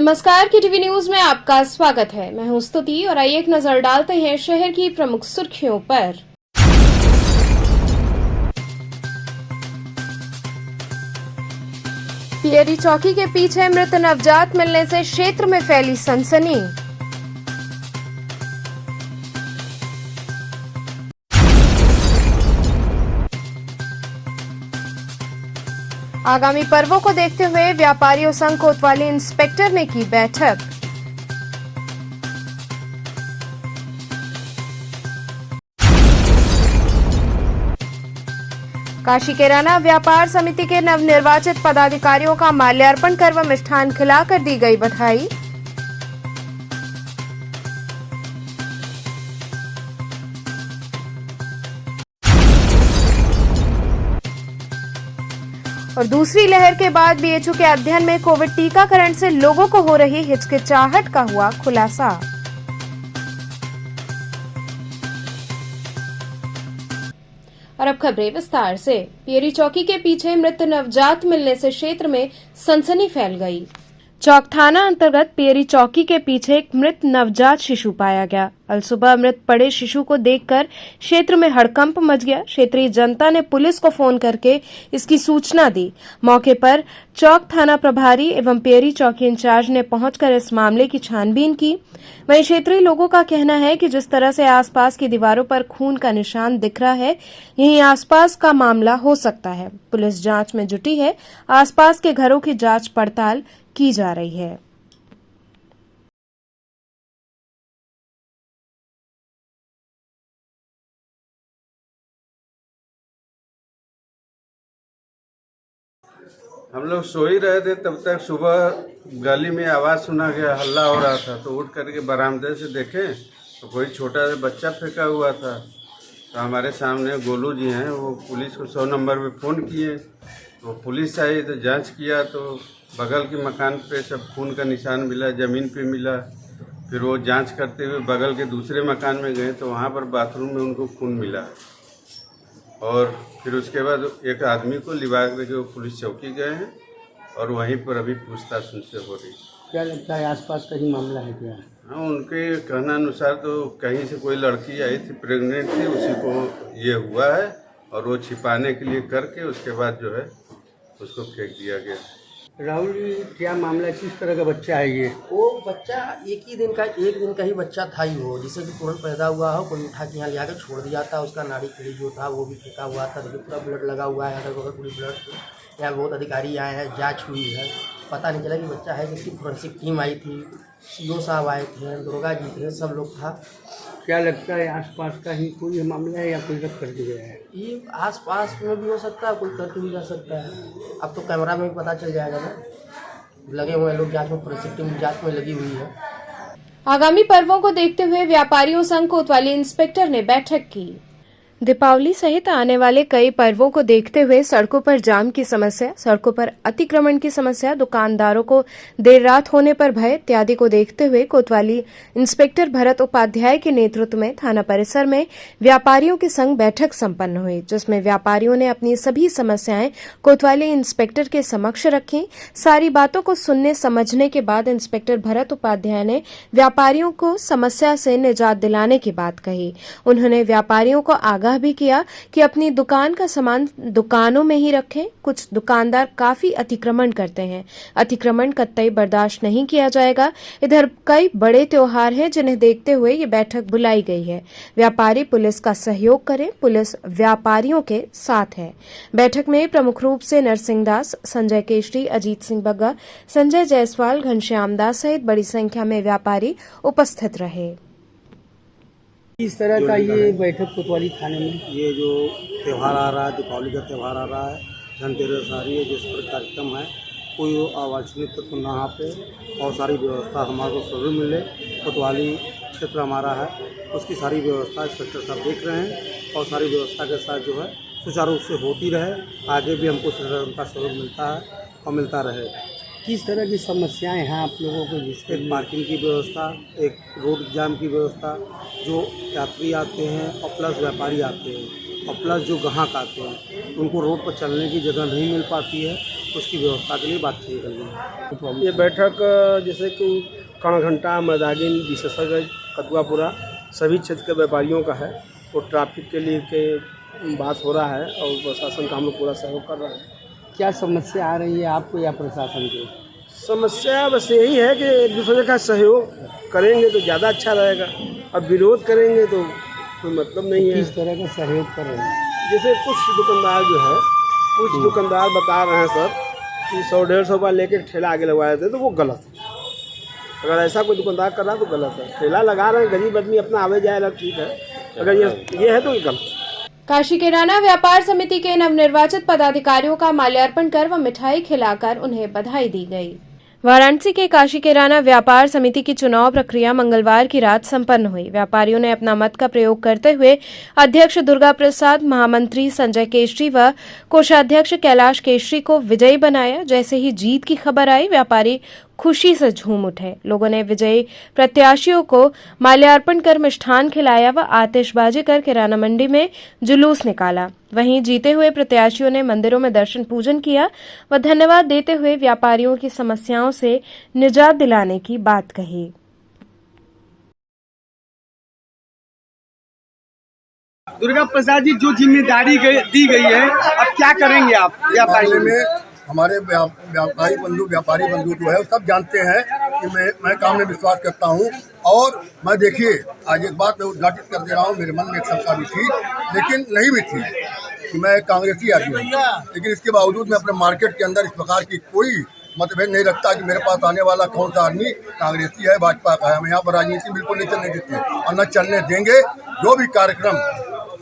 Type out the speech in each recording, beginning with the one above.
नमस्कार, की TV news में आपका स्वागत है। मैं हूं स्तुति और आइए एक नजर डालते हैं शहर की प्रमुख सुर्खियों पर। पियरी चौकी के पीछे मृत नवजात मिलने से क्षेत्र में फैली सनसनी। आगामी पर्वों को देखते हुए व्यापारियों संघ कोतवाली इंस्पेक्टर ने की बैठक। काशी किराना व्यापार समिति के नवनिर्वाचित पदाधिकारियों का माल्यार्पण कर व मिष्ठान खिलाकर दी गई बधाई। और दूसरी लहर के बाद बीएचयू के अध्ययन में कोविड टीकाकरण से लोगों को हो रही हिचकिचाहट का हुआ खुलासा। और अब खबरें विस्तार से। पियरी चौकी के पीछे मृत नवजात मिलने से क्षेत्र में सनसनी फैल गई। चौक थाना अंतर्गत पियरी चौकी के पीछे एक मृत नवजात शिशु पाया गया। कल सुबह मृत पड़े शिशु को देखकर क्षेत्र में हड़कंप मच गया। क्षेत्रीय जनता ने पुलिस को फोन करके इसकी सूचना दी। मौके पर चौक थाना प्रभारी एवं पियरी चौकी इंचार्ज ने पहुंचकर इस मामले की छानबीन की। वहीं क्षेत्रीय लोगों का कहना है कि जिस तरह से आसपास की दीवारों पर खून का निशान दिख रहा है, यहीं आसपास का मामला हो सकता है। पुलिस जांच में जुटी है। आसपास के घरों की जांच पड़ताल की जा रही है। हम लोग सो ही रहे थे, तब तक सुबह गली में आवाज़ सुना गया, हल्ला हो रहा था। तो उठ करके बरामदे से देखे तो कोई छोटा सा बच्चा फेंका हुआ था। तो हमारे सामने गोलू जी हैं, वो पुलिस को 100 नंबर पे फ़ोन किए। तो पुलिस आई तो जांच किया तो बगल के मकान पे सब खून का निशान मिला, ज़मीन पे मिला। फिर वो जांच करते हुए बगल के दूसरे मकान में गए तो वहाँ पर बाथरूम में उनको खून मिला। और फिर उसके बाद एक आदमी को लिवा करके वो पुलिस चौकी गए हैं और वहीं पर अभी पूछताछ उनसे हो रही। क्या लगता है आसपास कहीं मामला है क्या? हाँ, उनके कहना अनुसार तो कहीं से कोई लड़की आई थी, प्रेग्नेंट थी, उसी को ये हुआ है और वो छिपाने के लिए करके उसके बाद जो है उसको फेंक दिया गया। राहुल जी, क्या मामला, किस तरह का बच्चा है ये? वो बच्चा एक दिन का ही बच्चा था ही, वो जिसे कि तुरंत पैदा हुआ हो, कोई उठा के यहाँ ले आकर छोड़ दिया था। उसका नाड़ी खड़ी जो था वो भी फेंका हुआ था। देखिए पूरा ब्लड लगा हुआ है, अगर पूरी ब्लड। यहाँ बहुत अधिकारी आए हैं, जांच हुई है, पता नहीं चला कि बच्चा है। जिसकी फोरेंसिक टीम आई थी, सीओ साहब आए थे, दुर्गा जी थे, सब लोग था। क्या लगता है आसपास का ही कोई मामला है या कोई रख कर दिया है? ये आसपास में भी हो सकता है, कोई करके भी जा सकता है। अब तो कैमरा में भी पता चल जाएगा ना। लगे हुए हैं लोग जांच में, फोरेंसिक टीम जांच में लगी हुई है। आगामी पर्वों को देखते हुए व्यापारियों संघ कोतवाली इंस्पेक्टर ने बैठक की। दीपावली सहित आने वाले कई पर्वों को देखते हुए सड़कों पर जाम की समस्या, सड़कों पर अतिक्रमण की समस्या, दुकानदारों को देर रात होने पर भय इत्यादि को देखते हुए कोतवाली इंस्पेक्टर भरत उपाध्याय के नेतृत्व में थाना परिसर में व्यापारियों के संग बैठक संपन्न हुई, जिसमें व्यापारियों ने अपनी सभी समस्याएं कोतवाली इंस्पेक्टर के समक्ष रखी। सारी बातों को सुनने समझने के बाद इंस्पेक्टर भरत उपाध्याय ने व्यापारियों को समस्या से निजात दिलाने की बात कही। उन्होंने व्यापारियों को आगाह भी किया कि अपनी दुकान का सामान दुकानों में ही रखें। कुछ दुकानदार काफी अतिक्रमण करते हैं, अतिक्रमण कतई बर्दाश्त नहीं किया जाएगा। इधर कई बड़े त्योहार हैं जिन्हें देखते हुए ये बैठक बुलाई गई है। व्यापारी पुलिस का सहयोग करें, पुलिस व्यापारियों के साथ है। बैठक में प्रमुख रूप से नरसिंह दास, संजय केशरी, अजीत सिंह बग्गा, संजय जायसवाल, घनश्याम दास सहित बड़ी संख्या में व्यापारी उपस्थित रहे। किस तरह का ये बैठक कोतवाली थाने में? ये जो त्यौहार आ रहा है, दीपावली का त्यौहार आ रहा है, धनतेरस आ रही है, जिस पर कार्यक्रम है, कोई अवांछनीय तत्व ना यहाँ पे और सारी व्यवस्था हमारे को सुलभ मिले। कोतवाली क्षेत्र हमारा है, उसकी सारी व्यवस्था इंस्पेक्टर साहब देख रहे हैं और सारी व्यवस्था के साथ जो है सुचारू रूप से होती रहे। आगे भी हमको उनका सहयोग मिलता है और मिलता रहेगा। किस तरह की समस्याएं हैं आप लोगों को? जिसके एक पार्किंग की व्यवस्था, एक रोड जाम की व्यवस्था, जो यात्री आते हैं और प्लस व्यापारी आते हैं, और प्लस जो ग्राहक आते हैं उनको रोड पर चलने की जगह नहीं मिल पाती है, उसकी व्यवस्था के लिए बातचीत कर रही है। ये बैठक जैसे कि कणघंटा, मैदागिन, विशेषज्ञ, कदुआपुरा सभी क्षेत्र के व्यापारियों का है और ट्रैफिक के लिए के बात हो रहा है और प्रशासन का हम लोग पूरा सहयोग कर रहा है। क्या समस्या आ रही है आपको या प्रशासन को? समस्या बस यही है कि एक दूसरे का सहयोग करेंगे तो ज़्यादा अच्छा रहेगा, अब विरोध करेंगे तो कोई मतलब नहीं है। किस तरह का सहयोग कर रहे हैं? जैसे कुछ दुकानदार जो है, कुछ दुकानदार बता रहे हैं सर कि 100-150 रुपये लेके ठेला आगे लगवा देते, तो वो गलत है। अगर ऐसा कोई दुकानदार कर रहा है तो गलत है। ठेला लगा रहे हैं, गरीब आदमी अपना आवे जाए ठीक है, अगर ये है तो ये गलत है। काशी किराना व्यापार समिति के नवनिर्वाचित पदाधिकारियों का माल्यार्पण कर व मिठाई खिलाकर उन्हें बधाई दी गई। वाराणसी के काशी किराना व्यापार समिति की चुनाव प्रक्रिया मंगलवार की रात संपन्न हुई। व्यापारियों ने अपना मत का प्रयोग करते हुए अध्यक्ष दुर्गा प्रसाद, महामंत्री संजय केशरी व कोषाध्यक्ष कैलाश केशरी को विजयी बनाया। जैसे ही जीत की खबर आई, व्यापारी खुशी से झूम उठे। लोगों ने विजयी प्रत्याशियों को माल्यार्पण कर मिष्ठान खिलाया व आतिशबाजी कर किराना मंडी में जुलूस निकाला। वहीं जीते हुए प्रत्याशियों ने मंदिरों में दर्शन पूजन किया व धन्यवाद देते हुए व्यापारियों की समस्याओं से निजात दिलाने की बात कही। दुर्गा प्रसाद जी, जो जिम्मेदारी दी गई है, अब क्या करेंगे आप? व्यापारी में हमारे व्यापारी बंधु जो है सब जानते हैं कि मैं काम में विश्वास करता हूं। और मैं देखिए आज एक बात मैं उद्घाटित कर दे रहा हूं, मेरे मन में एक शंका भी थी लेकिन नहीं भी थी कि मैं कांग्रेसी आदमी हूँ, लेकिन इसके बावजूद मैं अपने मार्केट के अंदर इस प्रकार की कोई मतभेद नहीं रखता कि मेरे पास आने वाला कौन सा आदमी कांग्रेसी है, भाजपा का है। हम यहाँ पर राजनीति बिल्कुल नहीं चलने देते और न चलने देंगे। जो भी कार्यक्रम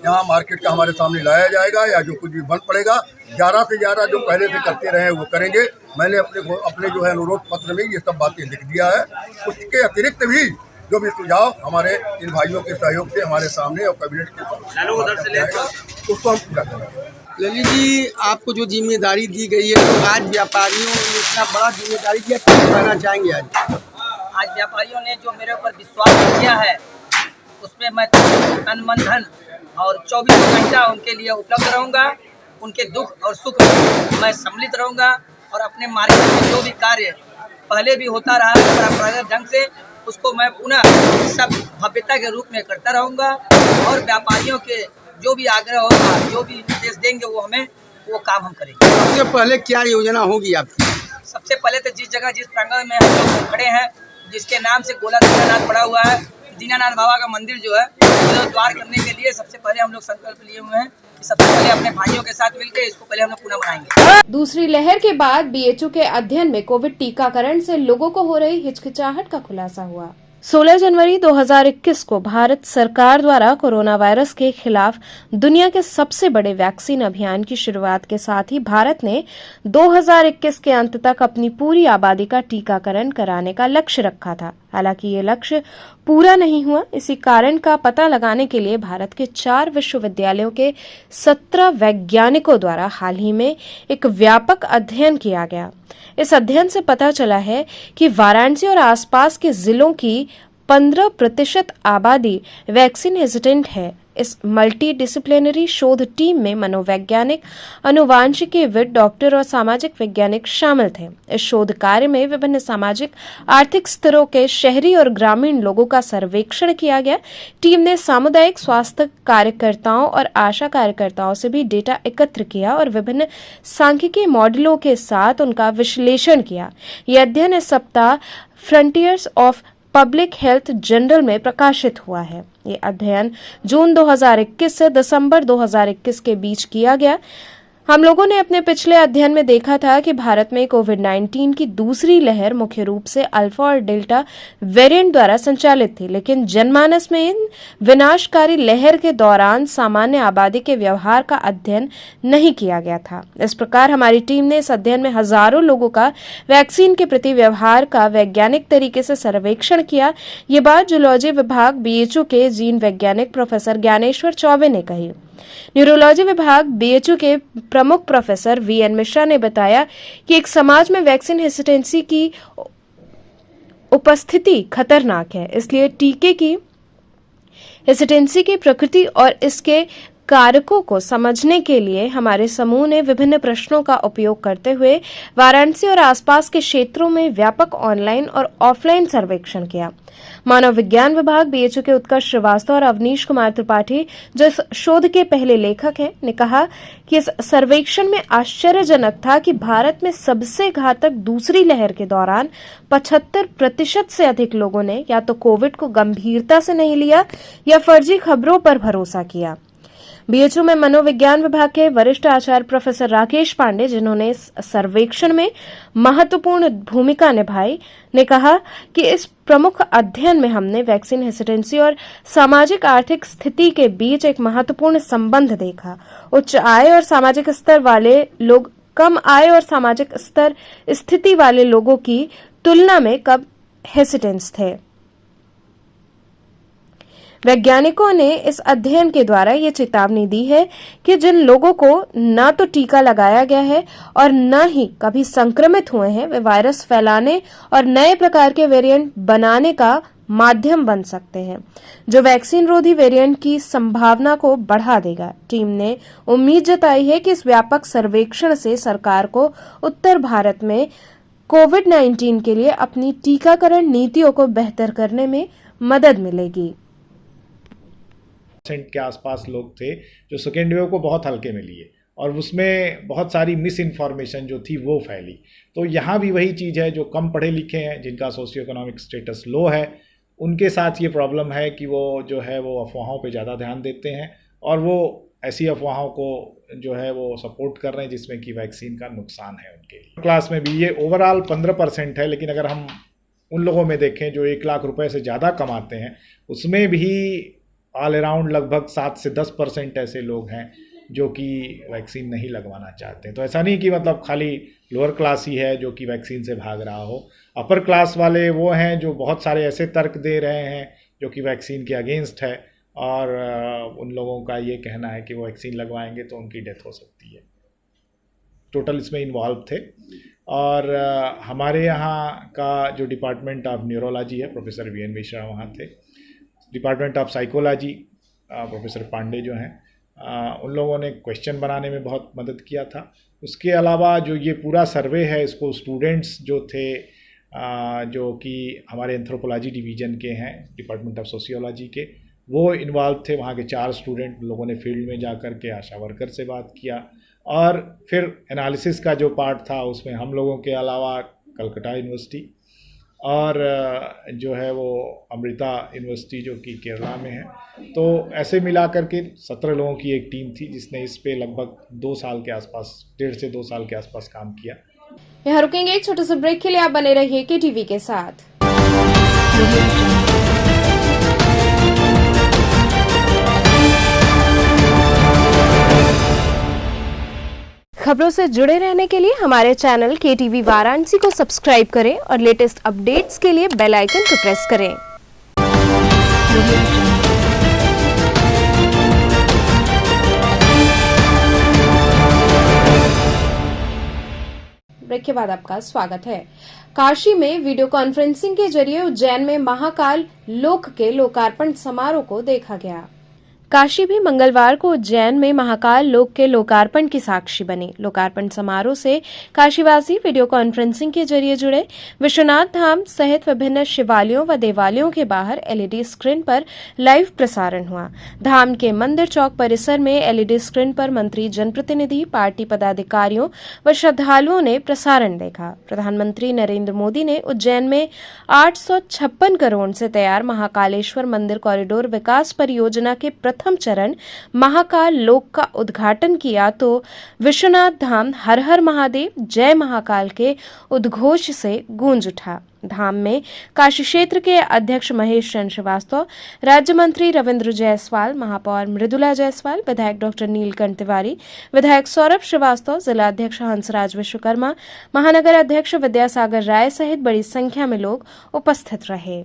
यहाँ मार्केट का हमारे सामने लाया जाएगा या जो कुछ भी बन पड़ेगा, 11 से 11 जो पहले से करते रहे वो करेंगे। मैंने अपने जो है अनुरोध पत्र में ये सब बातें लिख दिया है। उसके अतिरिक्त भी जो भी सुझाव हमारे इन भाइयों के सहयोग से हमारे सामने और कैबिनेट के जाएगा उसको हम पूरा करेंगे। ललित जी, आपको जो जिम्मेदारी दी गई है, तो आज व्यापारियों ने इतना बड़ा जिम्मेदारी दिया, क्या कहना चाहेंगे? आज व्यापारियों ने जो मेरे ऊपर विश्वास किया है उसमें मैं तन मन धन और 24 घंटा उनके लिए उपलब्ध रहूंगा। उनके दुख और सुख में मैं सम्मिलित रहूंगा और अपने मार्केट में जो भी कार्य पहले भी होता रहा है परंपरागत ढंग से, उसको मैं पुनः सब भव्यता के रूप में करता रहूंगा। और व्यापारियों के जो भी आग्रह होगा, जो भी निर्देश देंगे वो काम हम करेंगे। सबसे पहले क्या योजना होगी आपकी? सबसे पहले तो जिस जगह जिस प्रांगण में हम लोग खड़े हैं, जिसके नाम से गोला दीनानाथ पड़ा हुआ है, दीनानाथ बाबा का मंदिर जो है, द्वार करने के लिए सबसे पहले हम लोग संकल्प लिए हुए हैं कि सबसे पहले अपने भाइयों के साथ मिलकर इसको पहले हम लोग पुनः बनाएंगे। दूसरी लहर के बाद बीएचयू के अध्ययन में कोविड टीकाकरण से लोगों को हो रही हिचकिचाहट का खुलासा हुआ। 16 जनवरी 2021 को भारत सरकार द्वारा कोरोना वायरस के खिलाफ दुनिया के सबसे बड़े वैक्सीन अभियान की शुरुआत के साथ ही भारत ने 2021 के अंत तक अपनी पूरी आबादी का टीकाकरण कराने का लक्ष्य रखा था। हालांकि ये लक्ष्य पूरा नहीं हुआ। इसी कारण का पता लगाने के लिए भारत के 4 विश्वविद्यालयों के 17 वैज्ञानिकों द्वारा हाल ही में एक व्यापक अध्ययन किया गया। इस अध्ययन से पता चला है कि वाराणसी और आसपास के जिलों की 15% आबादी वैक्सीन हेजिटेंट है। इस मल्टी डिसिप्लिनरी शोध टीम में मनोवैज्ञानिक, अनुवांशिकीविद, डॉक्टर और सामाजिक वैज्ञानिक शामिल थे। इस शोध कार्य में विभिन्न सामाजिक आर्थिक स्तरों के शहरी और ग्रामीण लोगों का सर्वेक्षण किया गया। टीम ने सामुदायिक स्वास्थ्य कार्यकर्ताओं और आशा कार्यकर्ताओं से भी डेटा एकत्र किया और विभिन्न सांख्यिकीय मॉडलों के साथ उनका विश्लेषण किया। यह अध्ययन इस सप्ताह frontiers of public health journal में प्रकाशित हुआ है। ये अध्ययन जून 2021 से दिसंबर 2021 के बीच किया गया। हम लोगों ने अपने पिछले अध्ययन में देखा था कि भारत में कोविड-19 की दूसरी लहर मुख्य रूप से अल्फा और डेल्टा वेरिएंट द्वारा संचालित थी, लेकिन जनमानस में इन विनाशकारी लहर के दौरान सामान्य आबादी के व्यवहार का अध्ययन नहीं किया गया था। इस प्रकार हमारी टीम ने इस अध्ययन में हजारों लोगों का वैक्सीन के प्रति व्यवहार का वैज्ञानिक तरीके से सर्वेक्षण किया। ये बात जूलॉजी विभाग बीएचयू के जीन वैज्ञानिक प्रोफेसर ज्ञानेश्वर चौबे ने कही। न्यूरोलॉजी विभाग बीएचयू के प्रमुख प्रोफेसर वीएन मिश्रा ने बताया कि एक समाज में वैक्सीन हेसिटेंसी की उपस्थिति खतरनाक है, इसलिए टीके की हेसिटेंसी की प्रकृति और इसके कारकों को समझने के लिए हमारे समूह ने विभिन्न प्रश्नों का उपयोग करते हुए वाराणसी और आसपास के क्षेत्रों में व्यापक ऑनलाइन और ऑफलाइन सर्वेक्षण किया। मानव विज्ञान विभाग बीएचयू के उत्कर्ष श्रीवास्तव और अवनीश कुमार त्रिपाठी, जो इस शोध के पहले लेखक हैं, ने कहा कि इस सर्वेक्षण में आश्चर्यजनक था कि भारत में सबसे घातक दूसरी लहर के दौरान 75% से अधिक लोगों ने या तो कोविड को गंभीरता से नहीं लिया या फर्जी खबरों पर भरोसा किया। बीएचयू में मनोविज्ञान विभाग के वरिष्ठ आचार्य प्रोफेसर राकेश पांडे, जिन्होंने इस सर्वेक्षण में महत्वपूर्ण भूमिका निभाई, ने कहा कि इस प्रमुख अध्ययन में हमने वैक्सीन हेसिटेंसी और सामाजिक आर्थिक स्थिति के बीच एक महत्वपूर्ण संबंध देखा। उच्च आय और सामाजिक स्तर वाले लोग कम आय और सामाजिक स्तर स्थिति वाले लोगों की तुलना में कम हेसिटेंस थे। वैज्ञानिकों ने इस अध्ययन के द्वारा ये चेतावनी दी है कि जिन लोगों को न तो टीका लगाया गया है और न ही कभी संक्रमित हुए हैं, वे वायरस फैलाने और नए प्रकार के वेरिएंट बनाने का माध्यम बन सकते हैं, जो वैक्सीन रोधी वेरिएंट की संभावना को बढ़ा देगा। टीम ने उम्मीद जताई है कि इस व्यापक सर्वेक्षण से सरकार को उत्तर भारत में कोविड-19 के लिए अपनी टीकाकरण नीतियों को बेहतर करने में मदद मिलेगी। के आसपास लोग थे जो सेकेंड वेव को बहुत हल्के में लिए और उसमें बहुत सारी मिस इन्फॉर्मेशन जो थी वो फैली। तो यहाँ भी वही चीज़ है, जो कम पढ़े लिखे हैं, जिनका सोशियो इकोनॉमिक स्टेटस लो है, उनके साथ ये प्रॉब्लम है कि वो जो है वो अफवाहों पे ज़्यादा ध्यान देते हैं और वो ऐसी अफवाहों को जो है वो सपोर्ट कर रहे हैं जिसमें कि वैक्सीन का नुकसान है उनके लिए। क्लास में भी ये ओवरऑल 15% है, लेकिन अगर हम उन लोगों में देखें जो 1 लाख रुपए से ज़्यादा कमाते हैं, उसमें भी ऑल अराउंड लगभग 7 से 10% ऐसे लोग हैं जो कि वैक्सीन नहीं लगवाना चाहते हैं। तो ऐसा नहीं कि मतलब खाली लोअर क्लास ही है जो कि वैक्सीन से भाग रहा हो। अपर क्लास वाले वो हैं जो बहुत सारे ऐसे तर्क दे रहे हैं जो कि वैक्सीन के अगेंस्ट है और उन लोगों का ये कहना है कि वो वैक्सीन लगवाएंगे तो उनकी डेथ हो सकती है। टोटल इसमें इन्वॉल्व थे। और हमारे यहाँ का जो डिपार्टमेंट ऑफ न्यूरोलॉजी है, प्रोफेसर वीएन मिश्रा वहाँ थे। Department of psychology professor Pandey जो हैं, उन लोगों ने क्वेश्चन बनाने में बहुत मदद किया था। उसके अलावा जो ये पूरा सर्वे है, इसको स्टूडेंट्स जो थे जो कि हमारे एंथ्रोपोलॉजी डिवीज़न के हैं, डिपार्टमेंट ऑफ सोशियोलॉजी के, वो इन्वॉल्व थे। वहाँ के 4 स्टूडेंट लोगों ने फील्ड में जा कर के आशा वर्कर से बात किया और फिर एनालिसिस का जो पार्ट था उसमें हम लोगों के अलावा कलकत्ता यूनिवर्सिटी और जो है वो अमृता यूनिवर्सिटी जो कि केरला में है, तो ऐसे मिला करके 17 लोगों की एक टीम थी जिसने इस पे लगभग 2 साल के आसपास, 1.5 से 2 साल के आसपास काम किया। यहाँ रुकेंगे एक छोटे से ब्रेक के लिए। आप बने रहिए केटीवी के साथ। खबरों से जुड़े रहने के लिए हमारे चैनल केटीवी वाराणसी को सब्सक्राइब करें और लेटेस्ट अपडेट्स के लिए बेल आइकन को प्रेस करें। ब्रेक के बाद आपका स्वागत है। काशी में वीडियो कॉन्फ्रेंसिंग के जरिए उज्जैन में महाकाल लोक के लोकार्पण समारोह को देखा गया। काशी भी मंगलवार को उज्जैन में महाकाल लोक के लोकार्पण की साक्षी बने। लोकार्पण समारोह से काशीवासी वीडियो कॉन्फ्रेंसिंग के जरिए जुड़े। विश्वनाथ धाम सहित विभिन्न शिवालयों व देवालयों के बाहर एलईडी स्क्रीन पर लाइव प्रसारण हुआ। धाम के मंदिर चौक परिसर में एलईडी स्क्रीन पर मंत्री, जनप्रतिनिधि, पार्टी पदाधिकारियों व श्रद्धालुओं ने प्रसारण देखा। प्रधानमंत्री नरेंद्र मोदी ने उज्जैन में 856 करोड़ से तैयार महाकालेश्वर मंदिर कॉरिडोर विकास परियोजना के प्रथम चरण महाकाल लोक का उद्घाटन किया तो विश्वनाथ धाम हर हर महादेव जय महाकाल के उद्घोष से गूंज उठा। धाम में काशी क्षेत्र के अध्यक्ष महेश चंद्र श्रीवास्तव, राज्य मंत्री रविंद्र जायसवाल, महापौर मृदुला जायसवाल, विधायक डॉक्टर नीलकंठ तिवारी, विधायक सौरभ श्रीवास्तव, जिला अध्यक्ष हंसराज विश्वकर्मा, महानगर अध्यक्ष विद्यासागर राय सहित बड़ी संख्या में लोग उपस्थित रहे।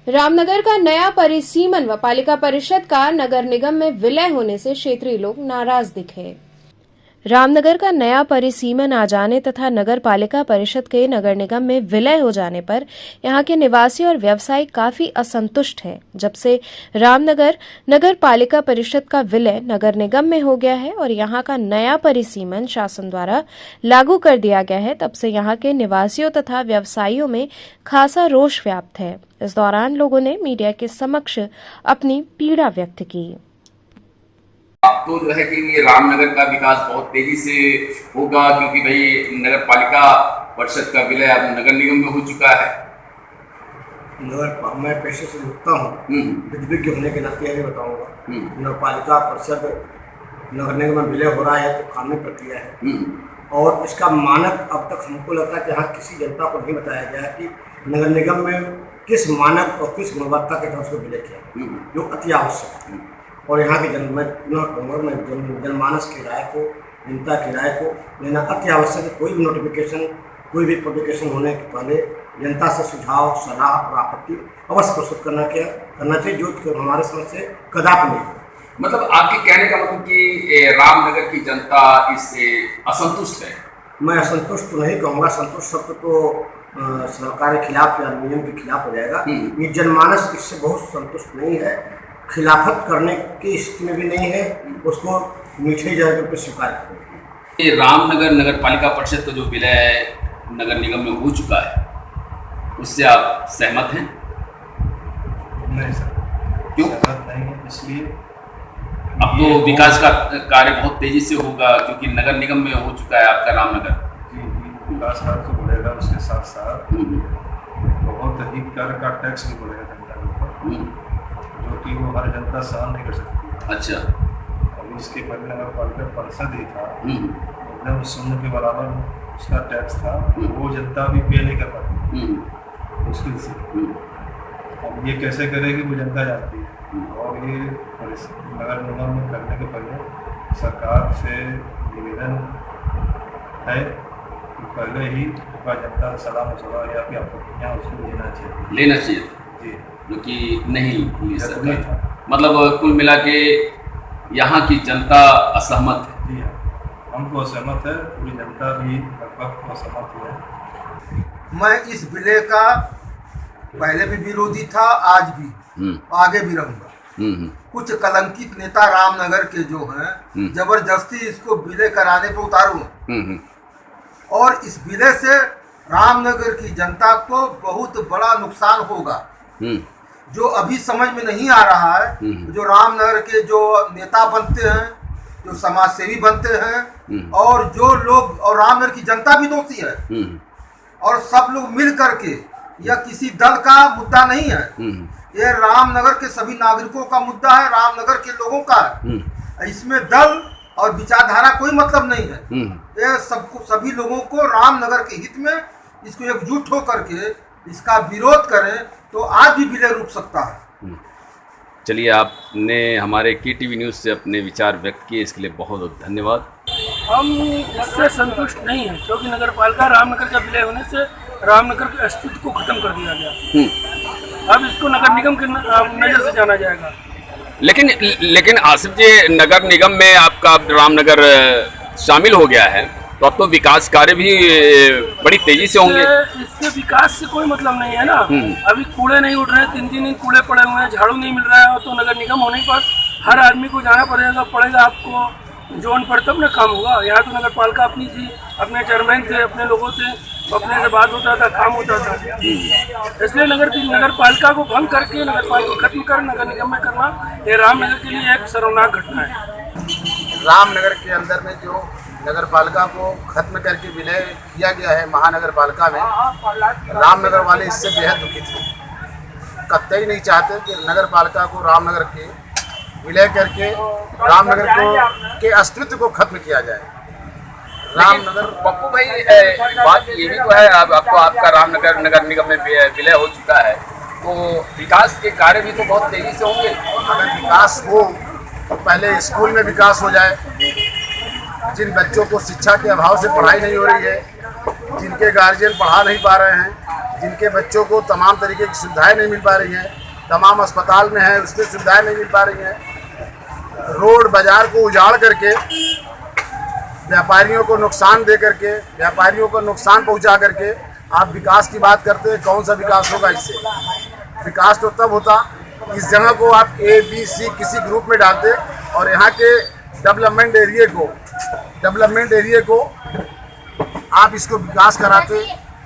रामनगर का नया परिसीमन व पालिका परिषद का नगर निगम में विलय होने से क्षेत्रीय लोग नाराज दिखे। रामनगर का नया परिसीमन आ जाने तथा नगर पालिका परिषद के नगर निगम में विलय हो जाने पर यहां के निवासी और व्यवसायी काफी असंतुष्ट हैं। जब से रामनगर नगर पालिका परिषद का विलय नगर निगम में हो गया है और यहां का नया परिसीमन शासन द्वारा लागू कर दिया गया है, तब से यहां के निवासियों तथा व्यवसायियों में खासा रोष व्याप्त है। इस दौरान लोगों ने मीडिया के समक्ष अपनी पीड़ा व्यक्त की। तो जो है कि ये रामनगर का विकास बहुत तेजी से होगा, क्योंकि भाई नगर पालिका परिषद का विलय अब नगर निगम में हो चुका है। मैं पेशे से जुड़ता हूँ, विज्ञ होने के नाते ये बताऊँगा, नगर पालिका परिषद नगर निगम में विलय हो रहा है तो कानूनी प्रक्रिया है और इसका मानक अब तक हमको लगता है कि यहाँ किसी जनता को नहीं बताया गया है कि नगर निगम में किस मानक और किस गुणवत्ता के तहत उसको विलय किया, जो अति आवश्यक है। और यहाँ के जनमानस की राय को, जनता की राय को लेना अति आवश्यक है। कोई भी नोटिफिकेशन, कोई भी पब्लिकेशन होने के पहले जनता से सुझाव, सलाह और आपत्ति अवश्य प्रस्तुत करना चाहिए, जो हमारे समझ से कदापि नहीं। मतलब आपके कहने का मतलब कि रामनगर की जनता इससे असंतुष्ट है? मैं असंतुष्ट तो नहीं कहूँगा, संतुष्ट शब्द तो सरकार के खिलाफ या नियम के खिलाफ हो जाएगा। ये जनमानस इससे बहुत संतुष्ट नहीं है, खिलाफत करने की स्थिति में भी नहीं है, उसको मीठे जगह पर स्वीकार करें। ये रामनगर नगर पालिका परिषद का जो विलय नगर निगम में हो चुका है, उससे आप सहमत हैं? नहीं सर, क्यों सहमत नहीं है? इसलिए अब तो विकास का कार्य बहुत तेजी से होगा, क्योंकि नगर निगम में हो चुका है आपका रामनगर। जी, विकास कार्य तो बढ़ेगा, उसके साथ साथ बहुत अधिक कर का टैक्स भी बढ़ेगा जनता के ऊपर, जो कि वो हर जनता सहन नहीं कर सकती। अच्छा, अभी इसके पहले नगर पालिका परिषद ही था, एकदम शून्य के बराबर उसका टैक्स था, वो जनता भी पे नहीं कर पाती मुश्किल से। अब ये कैसे करेगी वो जनता जानती है, और ये नगर निगम में करने के पहले सरकार से निवेदन है कि पहले ही जनता से सलाह मशवरा या फिर आपत्तियाँ उसको लेना चाहिए जी, जो कि नहीं हुई सरकार। मतलब कुल मिला के यहाँ की जनता असहमत है। जी हाँ, हम तो असहमत है, पूरी जनता भी लगभग असहमत है। मैं इस विलय का पहले भी विरोधी था, आज भी, आगे भी रहूंगा। कुछ कलंकित नेता रामनगर के जो हैं, जबरदस्ती इसको विलय कराने पर उतारू, और इस विलय से रामनगर की जनता को बहुत बड़ा नुकसान होगा, जो अभी समझ में नहीं आ रहा है। जो रामनगर के जो नेता बनते हैं, जो समाज सेवी बनते हैं, और जो लोग, और रामनगर की जनता भी दोषी है, और सब लोग मिल करके, यह किसी दल का मुद्दा नहीं है, ये रामनगर के सभी नागरिकों का मुद्दा है, रामनगर के लोगों का है। इसमें दल और विचारधारा कोई मतलब नहीं है। ये सबको, सभी लोगों को रामनगर के हित में इसको एकजुट होकर के इसका विरोध करें तो आज भी विलय रुक सकता है। चलिए, आपने हमारे KTV न्यूज़ से अपने विचार व्यक्त किए, इसके लिए बहुत बहुत धन्यवाद। हम इससे संतुष्ट नहीं हैं, क्योंकि नगर पालिका रामनगर का विलय होने से रामनगर के अस्तित्व को खत्म कर दिया गया। अब इसको नगर निगम के नज़र से जाना जाएगा। लेकिन आसिफ जी, नगर निगम में आपका रामनगर शामिल हो गया है, तो अब तो विकास कार्य भी बड़ी तेजी से होंगे। इससे विकास से कोई मतलब नहीं है ना। अभी कूड़े नहीं उठ रहे हैं, 3 दिन कूड़े पड़े हुए हैं, झाड़ू नहीं मिल रहा है, तो नगर निगम होने के बाद हर आदमी को जाना पड़ेगा आपको जोन पर, तब ना काम होगा। यहाँ तो नगर पालिका अपनी थी, अपने चेयरमैन थे, अपने लोगों थे, अपने से बात होता था, काम होता था। इसलिए नगर पालिका को भंग करके नगर पालिका खत्म कर नगर निगम में करना, ये रामनगर के लिए एक शर्मनाक घटना है। रामनगर के अंदर में जो नगर पालिका को खत्म करके विलय किया गया है महानगर पालिका में, रामनगर वाले इससे बेहद दुखी थे। कतई नहीं चाहते कि नगर पालिका को रामनगर के विलय करके रामनगर को के अस्तित्व को खत्म किया जाए। रामनगर, पप्पू भाई, बात ये भी तो है, अब तो आपका रामनगर नगर निगम में विलय हो चुका है, तो विकास के कार्य भी तो बहुत तेजी से होंगे। अगर विकास हो तो पहले स्कूल में विकास हो जाए। जिन बच्चों को शिक्षा के अभाव से पढ़ाई नहीं हो रही है, जिनके गार्जियन पढ़ा नहीं पा रहे हैं, जिनके बच्चों को तमाम तरीके की सुविधाएं नहीं मिल पा रही हैं, तमाम अस्पताल में है उसमें सुविधाएं नहीं मिल पा रही हैं, रोड बाजार को उजाड़ करके व्यापारियों को नुकसान दे करके, व्यापारियों को नुकसान पहुंचा करके आप विकास की बात करते हैं। कौन सा विकास होगा इससे? विकास तो तब होता इस जगह को आप ABC किसी ग्रुप में डालते और यहाँ के डेवलपमेंट एरिया को आप इसको विकास कराते,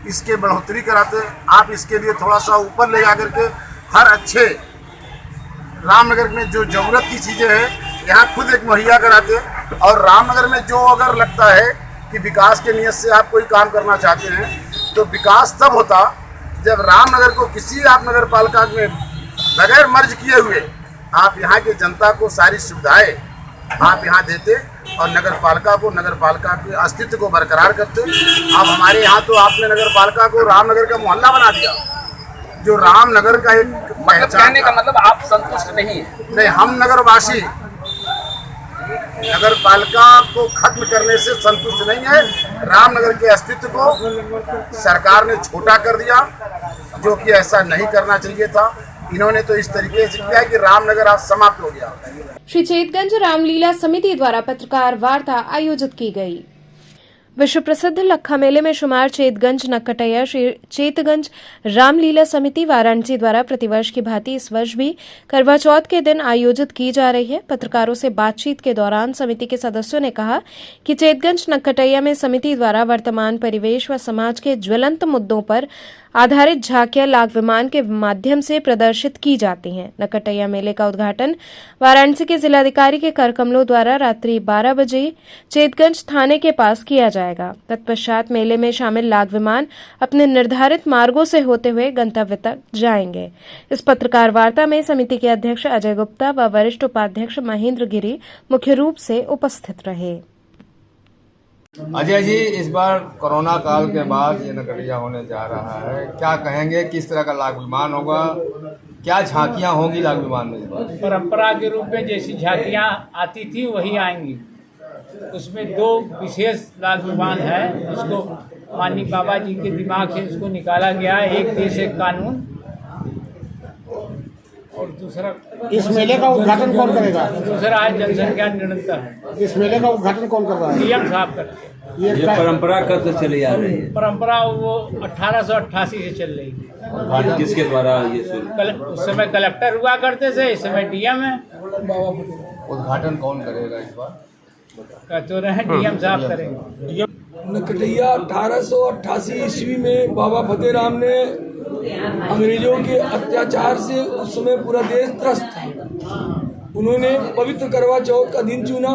इसके बढ़ोतरी कराते। आप इसके लिए थोड़ा सा ऊपर ले जा करके हर अच्छे रामनगर में जो ज़रूरत की चीज़ें हैं यहाँ खुद एक मुहैया कराते। और रामनगर में जो अगर लगता है कि विकास के नियत से आप कोई काम करना चाहते हैं तो विकास तब होता जब रामनगर को किसी आप नगर पालिका में बगैर मर्ज किए हुए आप यहाँ की जनता को सारी सुविधाएं आप यहाँ देते और नगर पालिका के अस्तित्व को बरकरार करते। अब हमारे यहाँ तो आपने नगर पालिका को रामनगर का मोहल्ला बना दिया, जो रामनगर का एक मतलब कहने का मतलब आप संतुष्ट नहीं है? नहीं, हम नगरवासी नगर पालिका को खत्म करने से संतुष्ट नहीं है। रामनगर के अस्तित्व को सरकार ने छोटा कर दिया, जो कि ऐसा नहीं करना चाहिए था। इन्होंने तो इस तरीके से किया कि रामनगर आज समाप्त हो गया। श्री चेतगंज रामलीला समिति द्वारा पत्रकार वार्ता आयोजित की गई। विश्व प्रसिद्ध लखा मेले में शुमार चेतगंज नक्कटैया श्री चेतगंज रामलीला समिति वाराणसी द्वारा प्रतिवर्ष की भांति इस वर्ष भी करवा चौथ के दिन आयोजित की जा रही है। पत्रकारों से बातचीत के दौरान समिति के सदस्यों ने कहा कि चेतगंज नक्कटैया में समिति द्वारा वर्तमान परिवेश व समाज के ज्वलंत मुद्दों पर आधारित झांकियां लाख विमान के माध्यम से प्रदर्शित की जाती हैं। नक्कटैया मेले का उद्घाटन वाराणसी के जिलाधिकारी के करकमलों द्वारा रात्रि 12 बजे चेतगंज थाने के पास किया जाएगा। तत्पश्चात मेले में शामिल लाख विमान अपने निर्धारित मार्गों से होते हुए गंतव्य तक जाएंगे। इस पत्रकार वार्ता में समिति के अध्यक्ष अजय गुप्ता व वरिष्ठ उपाध्यक्ष महेंद्र गिरी मुख्य रूप से उपस्थित रहे। अजय जी, इस बार कोरोना काल के बाद ये नक्कटैया होने जा रहा है, क्या कहेंगे? किस तरह का लाख विमान होगा? क्या झांकियां होंगी लाख विमान में? परंपरा के रूप में जैसी झांकियां आती थी वही आएंगी। उसमें 2 विशेष लाख विमान है, जिसको माननीय बाबा जी के दिमाग से इसको निकाला गया है। एक देश एक कानून और दूसरा इस मेले का उद्घाटन कौन करेगा? दूसरा है जनसंख्या निरंतर। इस मेले का उद्घाटन कौन कर रहा है? डीएम साहब करते हैं। ये परंपरा कब से चली आ रही है? परंपरा वो 1888 से चल रही है। किसके द्वारा ये शुरू? उस समय कलेक्टर हुआ करते थे, इस समय डीएम है। उद्घाटन कौन करेगा इस बार? कहते रहे डीएम साहब करेंगे। नक्कटैया 1888 ईस्वी में बाबा फतेहराम ने अंग्रेजों के अत्याचार से उस समय पूरा देश त्रस्त था। उन्होंने पवित्र करवा चौथ का दिन चुना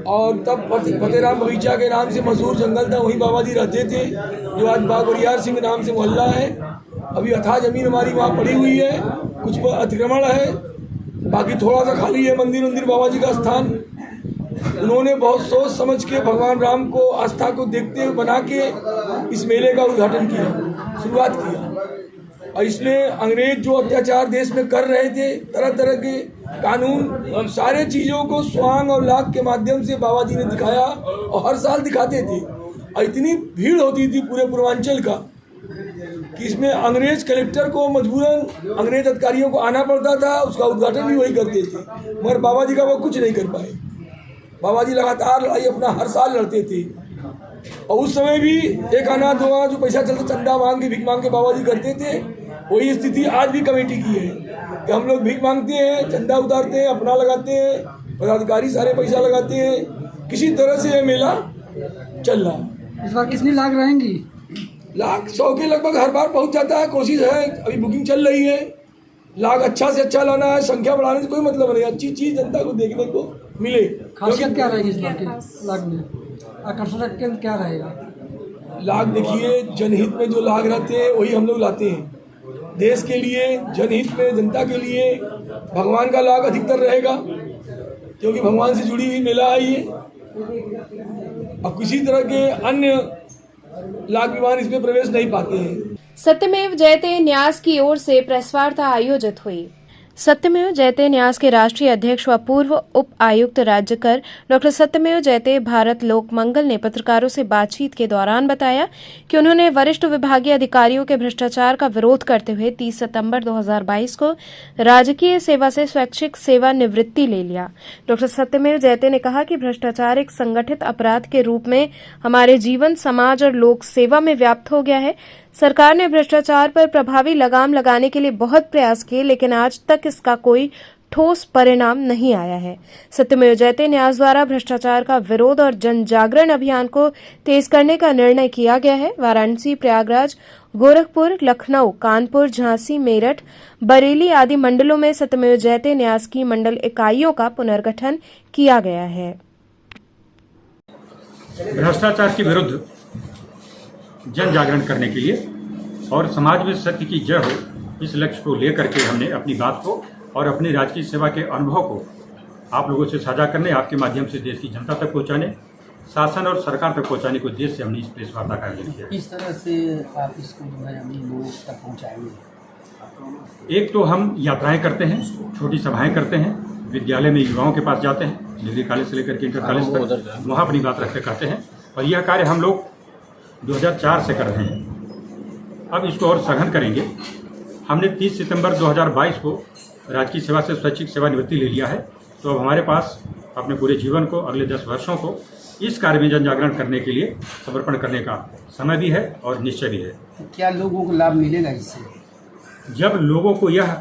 और तब फतेहराम बगीचा के नाम से मशहूर जंगल था, वहीं बाबा जी रहते थे, जो आज बागवरियार सिंह नाम से मोहल्ला है। अभी अथाह जमीन हमारी वहाँ पड़ी हुई है, कुछ अतिक्रमण है, बाकी थोड़ा सा खाली है मंदिर बाबा जी का स्थान। उन्होंने बहुत सोच समझ के भगवान राम को आस्था को देखते हुए बना के इस मेले का उद्घाटन किया, शुरुआत किया। और इसमें अंग्रेज जो अत्याचार देश में कर रहे थे, तरह तरह के कानून, सारे चीज़ों को स्वांग और लाख के माध्यम से बाबा जी ने दिखाया और हर साल दिखाते थे। और इतनी भीड़ होती थी पूरे पूर्वांचल का कि इसमें अंग्रेज कलेक्टर को मजबूरन अंग्रेज अधिकारियों को आना पड़ता था, उसका उद्घाटन भी वही करते थे, मगर बाबा जी का वो कुछ नहीं कर पाए। बाबा जी लगातार लड़ाई अपना हर साल लड़ते थे और उस समय भी 1 आना 2 आना जो पैसा चलता चंदा मांग के भीख मांग के बाबा जी करते थे। वही स्थिति आज भी कमेटी की है कि हम लोग भीख मांगते हैं, चंदा उतारते हैं, अपना लगाते हैं, पदाधिकारी सारे पैसा लगाते हैं, किसी तरह से यह मेला चल रहा है। इस बार कितनी लाख रहेंगी? लाख 100 के लगभग हर बार पहुंच जाता है। कोशिश है, अभी बुकिंग चल रही है। लाख अच्छा से अच्छा लाना है, संख्या बढ़ाने से कोई मतलब नहीं, अच्छी चीज़ जनता को देखने को मिले। खासियत क्या रहेगी इस बार के लाख में? आकर्षण केंद्र क्या रहेगा? लाख देखिए, जनहित में जो लाख रहते हैं वही हम लोग लाते हैं। देश के लिए, जनहित में, जनता के लिए भगवान का लाख अधिकतर रहेगा, क्योंकि भगवान से जुड़ी हुई मेला है ये। अब किसी तरह के अन्य लाख विमान इसमें प्रवेश नहीं पाते हैं। सत्यमेव जयते न्यास की ओर से प्रेस वार्ता आयोजित हुई, सत्यमेव जयते न्यास के राष्ट्रीय अध्यक्ष व पूर्व उप आयुक्त राज्य कर डॉक्टर सत्यमेव जयते भारत लोक मंगल ने पत्रकारों से बातचीत के दौरान बताया कि उन्होंने वरिष्ठ विभागीय अधिकारियों के भ्रष्टाचार का विरोध करते हुए 30 सितंबर 2022 को राजकीय सेवा से स्वैच्छिक सेवानिवृत्ति ले लिया। डॉक्टर सत्यमेव जयते ने कहा कि भ्रष्टाचार एक संगठित अपराध के रूप में हमारे जीवन, समाज और लोक सेवा में व्याप्त हो गया है। सरकार ने भ्रष्टाचार पर प्रभावी लगाम लगाने के लिए बहुत प्रयास किए, लेकिन आज तक इसका कोई ठोस परिणाम नहीं आया है। सत्यमेव जयते न्यास द्वारा भ्रष्टाचार का विरोध और जन जागरण अभियान को तेज करने का निर्णय किया गया है। वाराणसी, प्रयागराज, गोरखपुर, लखनऊ, कानपुर, झांसी, मेरठ, बरेली आदि मंडलों में सत्यमेव जयते न्यास की मंडल इकाइयों का पुनर्गठन किया गया है। भ्रष्टाचार के विरुद्ध जन जागरण करने के लिए और समाज में सत्य की जय हो, इस लक्ष्य को लेकर के हमने अपनी बात को और अपनी राजकीय सेवा के अनुभव को आप लोगों से साझा करने, आपके माध्यम से देश की जनता तक पहुंचाने, शासन और सरकार तक पहुंचाने को उद्देश्य से हमने इस प्रेस वार्ता का आयोजन किया। किस तरह से आप इसको जो है अभी लोगों तक पहुँचाएंगे? एक तो हम यात्राएं करते हैं, छोटी सभाएं करते हैं, विद्यालय में युवाओं के पास जाते हैं, डिग्री कॉलेज से लेकर के इंटर कॉलेज तक, वहाँ अपनी बात रखते करते हैं। और यह कार्य हम लोग 2004 से कर रहे हैं। अब इसको और सघन करेंगे। हमने 30 सितंबर 2022 को राजकीय सेवा से स्वैच्छिक सेवानिवृत्ति ले लिया है, तो अब हमारे पास अपने पूरे जीवन को, अगले 10 वर्षों को इस कार्य में जन जागरण करने के लिए समर्पण करने का समय भी है और निश्चय भी है। तो क्या लोगों को लाभ मिलेगा इससे? जब लोगों को यह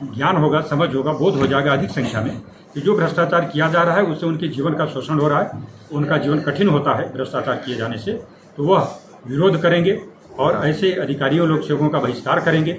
ज्ञान होगा, समझ होगा, बोध हो जाएगा अधिक संख्या में कि जो भ्रष्टाचार किया जा रहा है उससे उनके जीवन का शोषण हो रहा है, उनका जीवन कठिन होता है भ्रष्टाचार किए जाने से, तो वह विरोध करेंगे और ऐसे अधिकारियों, लोक सेवकों का बहिष्कार करेंगे।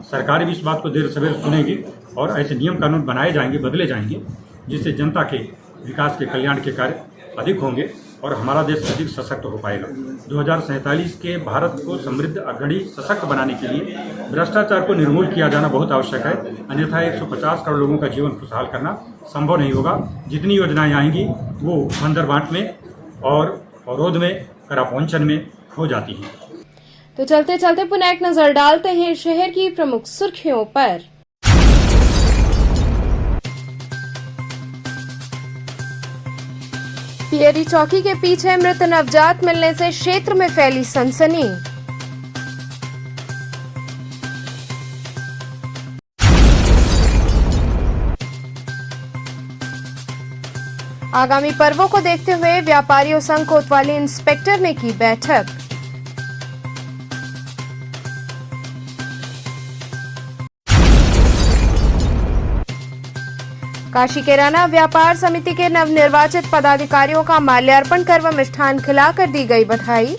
सरकार भी इस बात को देर सवेर सुनेगी और ऐसे नियम कानून बनाए जाएंगे, बदले जाएंगे, जिससे जनता के विकास के, कल्याण के कार्य अधिक होंगे और हमारा देश अधिक सशक्त हो पाएगा। 2047 के भारत को समृद्ध, अग्रणी, सशक्त बनाने के लिए भ्रष्टाचार को निर्मूल किया जाना बहुत आवश्यक है, अन्यथा 150 करोड़ लोगों का जीवन खुशहाल करना संभव नहीं होगा। जितनी योजनाएं आएंगी वो बंदर बांट में और अवरोध में, करापौंचन में हो जाती हैं। तो चलते चलते पुनः एक नजर डालते हैं शहर की प्रमुख सुर्खियों पर। पियरी चौकी के पीछे मृत नवजात मिलने से क्षेत्र में फैली सनसनी। आगामी पर्वों को देखते हुए व्यापारियों संघ कोतवाली इंस्पेक्टर ने की बैठक। काशी किराना व्यापार समिति के नवनिर्वाचित पदाधिकारियों का माल्यार्पण कर व मिष्ठान खिलाकर दी गई बधाई।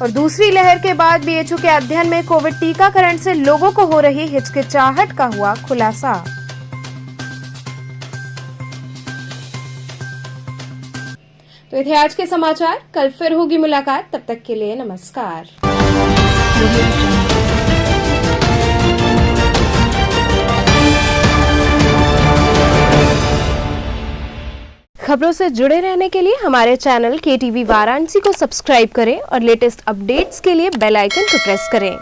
और दूसरी लहर के बाद बीएचयू के अध्ययन में कोविड टीकाकरण से लोगों को हो रही हिचकिचाहट का हुआ खुलासा। तो ये थे आज के समाचार। कल फिर होगी मुलाकात, तब तक के लिए नमस्कार। खबरों से जुड़े रहने के लिए हमारे चैनल KTV वाराणसी को सब्सक्राइब करें और लेटेस्ट अपडेट्स के लिए बेल आइकन को प्रेस करें।